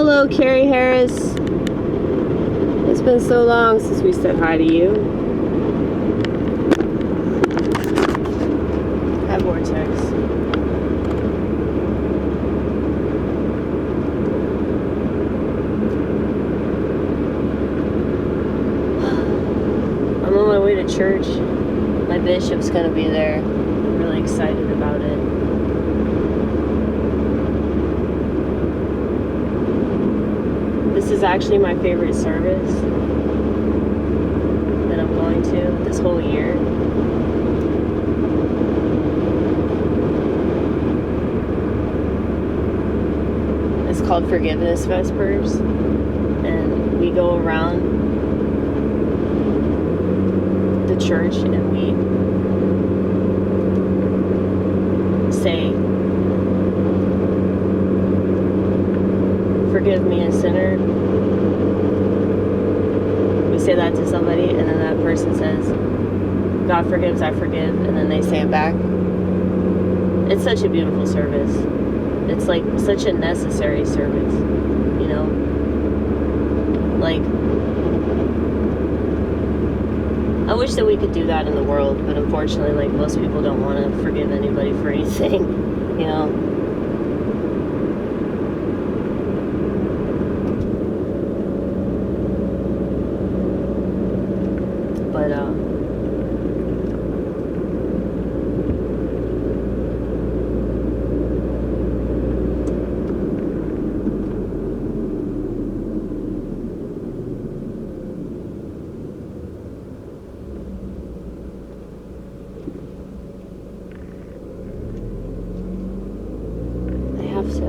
Hello, Carrie Harris. It's been so long since we said hi to you. Hi, Vortex. I'm on my way to church. My bishop's gonna be there. I'm really excited about it. This is actually my favorite service that I'm going to this whole year. It's called Forgiveness Vespers, and we go around the church and we say, "Forgive me, a sinner." We say that to somebody, and then that person says, "God forgives, I forgive," and then they say it back. It's such a beautiful service. It's like such a necessary service, you know? Like, I wish that we could do that in the world, but unfortunately, like, most people don't want to forgive anybody for anything, you know? But, I have to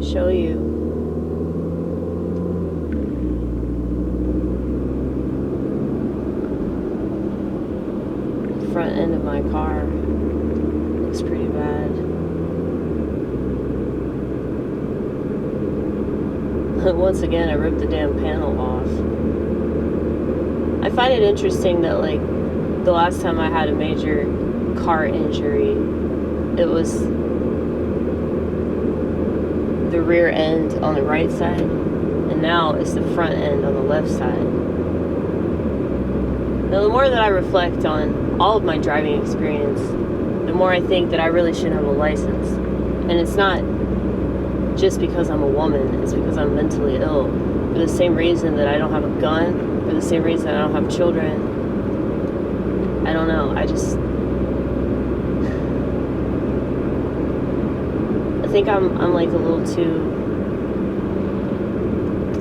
show you the front end of my car. Looks pretty bad. Once again, I ripped the damn panel off. I find it interesting that, like, the last time I had a major car injury, it was the rear end on the right side, and now it's the front end on the left side. Now, the more that I reflect on all of my driving experience, the more I think that I really should have a license. And it's not just because I'm a woman, it's because I'm mentally ill. For the same reason that I don't have a gun, for the same reason I don't have children. I don't know, I think I'm like a little too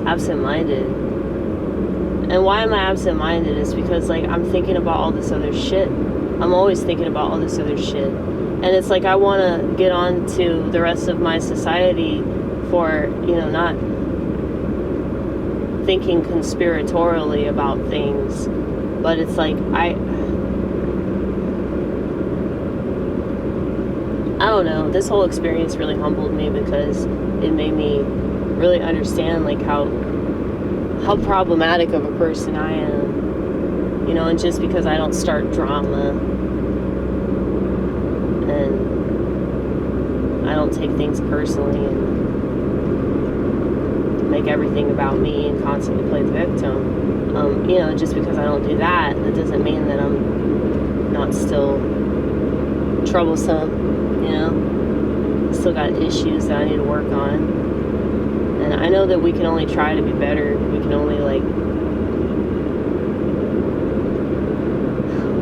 absent-minded. And why am I absent-minded is because, like, I'm thinking about all this other shit. I'm always thinking about all this other shit. And it's like I want to get on to the rest of my society for, you know, not thinking conspiratorially about things. But it's like, I don't know, this whole experience really humbled me because it made me really understand, like, how problematic of a person I am, you know. And just because I don't start drama and I don't take things personally and make everything about me and constantly play the victim, you know, just because I don't do that, that doesn't mean that I'm not still troublesome. You know, still got issues that I need to work on, and I know that we can only try to be better. We can only, like,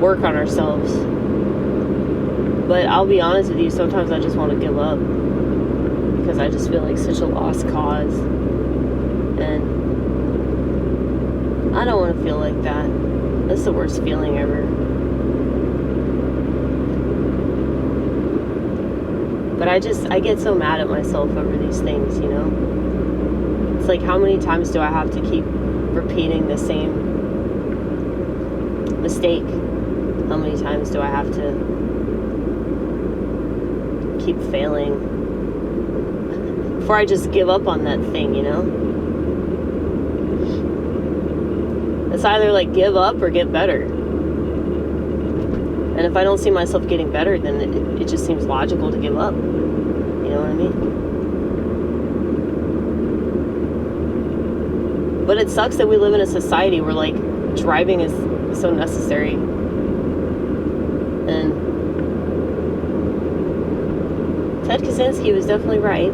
work on ourselves. But I'll be honest with you, sometimes I just want to give up because I just feel like such a lost cause, and I don't want to feel like that. That's the worst feeling ever. But I get so mad at myself over these things, you know? It's like, how many times do I have to keep repeating the same mistake? How many times do I have to keep failing before I just give up on that thing, you know? It's either, like, give up or get better. And if I don't see myself getting better, then it just seems logical to give up. You know what I mean? But it sucks that we live in a society where, like, driving is so necessary. And Ted Kaczynski was definitely right.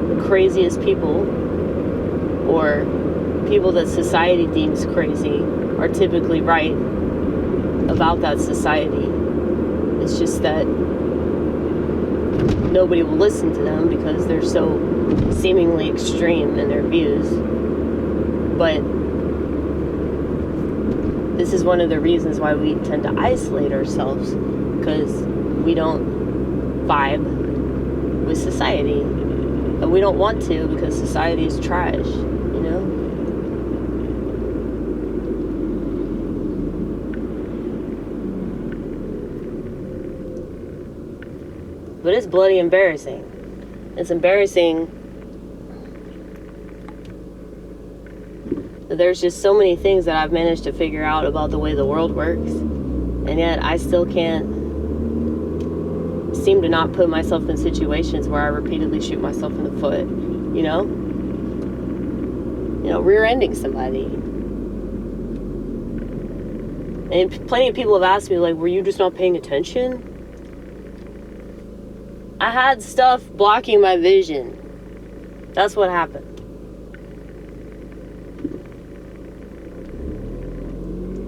The craziest people, or people that society deems crazy, are typically right about that society. It's just that nobody will listen to them because they're so seemingly extreme in their views. But this is one of the reasons why we tend to isolate ourselves, because we don't vibe with society. And we don't want to, because society is trash, you know? But it's bloody embarrassing. It's embarrassing that there's just so many things that I've managed to figure out about the way the world works, and yet I still can't seem to not put myself in situations where I repeatedly shoot myself in the foot, you know? You know, rear-ending somebody. And plenty of people have asked me, like, were you just not paying attention? I had stuff blocking my vision. That's what happened.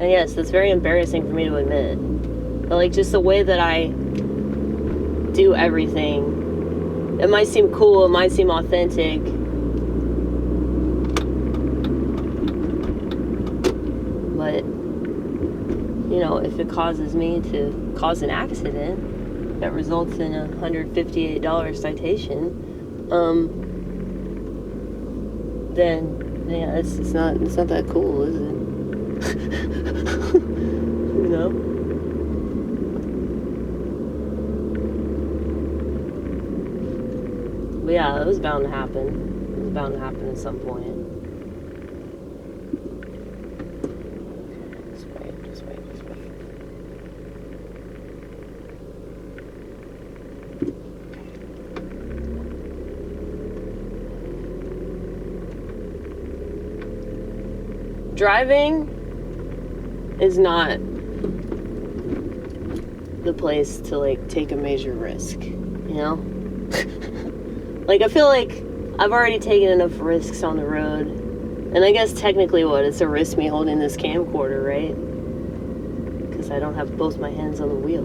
And yes, that's very embarrassing for me to admit. But, like, just the way that I do everything, it might seem cool, it might seem authentic, but, you know, if it causes me to cause an accident that results in a $158 citation, then yeah, it's not that cool, is it? You know? But yeah, it was bound to happen. It was bound to happen at some point. Just wait. Driving is not the place to, like, take a major risk, you know? Like, I feel like I've already taken enough risks on the road, and I guess technically it's a risk me holding this camcorder, right? Because I don't have both my hands on the wheel.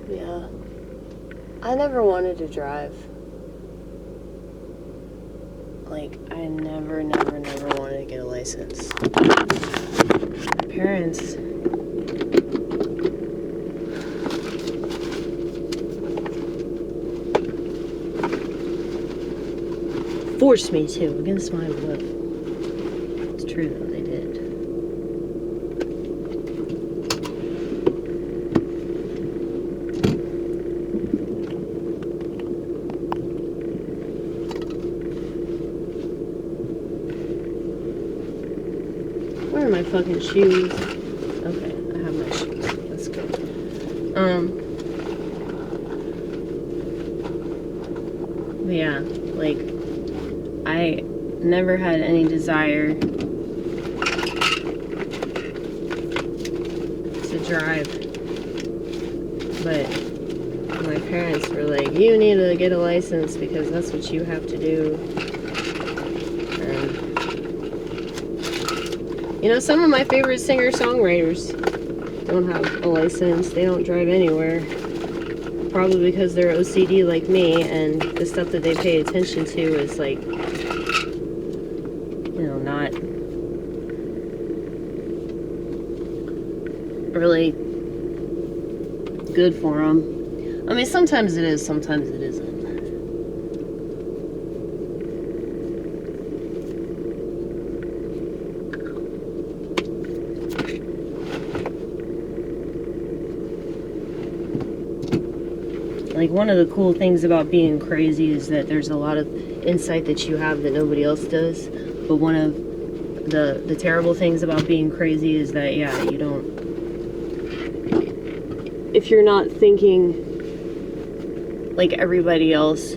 Yeah. I never wanted to drive. Like, I never wanted to get a license. My parents forced me to, against my will. It's true though, they did. Where are my fucking shoes? Okay, I have my shoes. That's good. But yeah, like, I never had any desire to drive, but my parents were like, you need to get a license because that's what you have to do. And, you know, some of my favorite singer-songwriters don't have a license. They don't drive anywhere. probably because they're OCD like me, and the stuff that they pay attention to is like, you know, not really good for them. I mean, sometimes it is, sometimes it isn't. Like, one of the cool things about being crazy is that there's a lot of insight that you have that nobody else does. But one of the terrible things about being crazy is that, yeah, you don't... If you're not thinking like everybody else,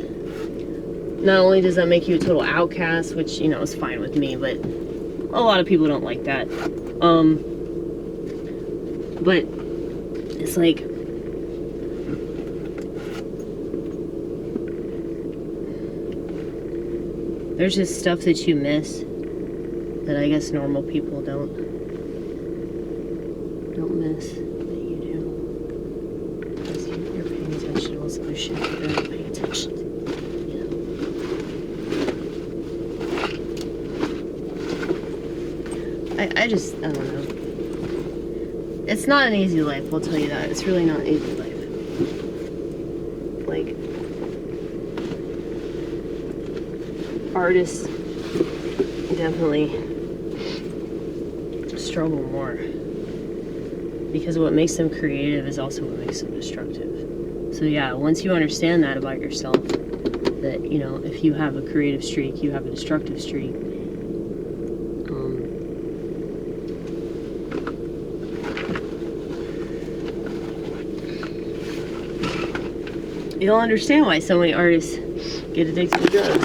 not only does that make you a total outcast, which, you know, is fine with me, but a lot of people don't like that. But it's like... There's just stuff that you miss that I guess normal people don't miss that you do. Because you're paying attention to what's other shit that they're not paying attention to. You know? I don't know. It's not an easy life, I'll tell you that. It's really not an easy life. Like, artists definitely struggle more, because what makes them creative is also what makes them destructive. So yeah, once you understand that about yourself, that, you know, if you have a creative streak, you have a destructive streak, you'll understand why so many artists get addicted to drugs.